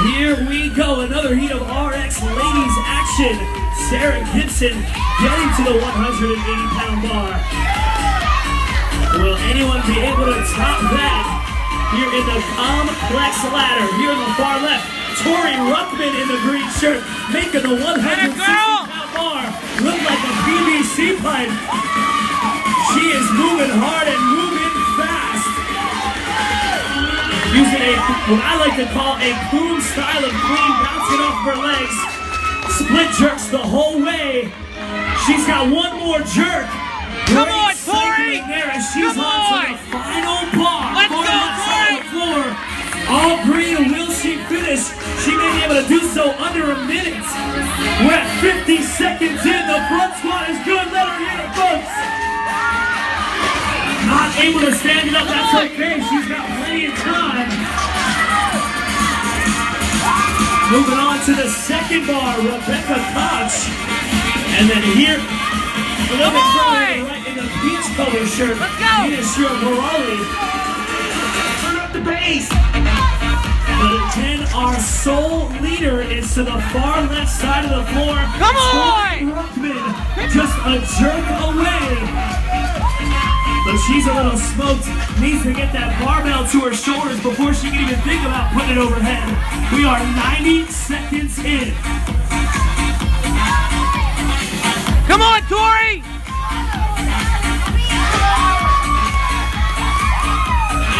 Here we go, another heat of RX ladies action. Sarah Gibson getting to the 180-pound bar. Will anyone be able to top that? Here in the complex ladder, here in the far left, Tori Ruckman in the green shirt, making the 160-pound bar look like a PVC pipe. She is moving hard and moving fast. Using what I like to call a boom style of clean, bouncing off her legs. Split jerks the whole way. She's got one more jerk. Come on, Tori! There as she's on to the final bar. Let's go, Tori! The floor. All green, will she finish? She may be able to do so under a minute. We're at 50 seconds in. The front squat is good. Let her hit it, folks. Not able to stand it up. That's okay. She's got plenty of time. Moving on to the second bar, Rebecca Koch. And then here, a little bit further right in the peach color shirt, Nina Shirabarali. Turn up the bass. But again, our sole leader is to the far left side of the floor. Come on! Ruckman, just a jerk away. But she's a little smoked, needs to get that barbell to her shoulders before she can even think about putting it overhead. We are 90 seconds in. Come on, Tori!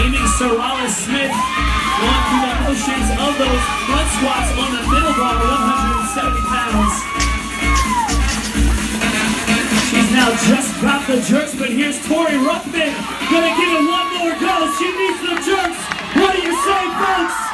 Amy Sorales-Smith going through the motions of those front squats on the middle bar, 170 pounds. She's now just got the jerks, but here's Tori Ruckman. Gonna give it one more go. She needs the jerks. What do you say, folks?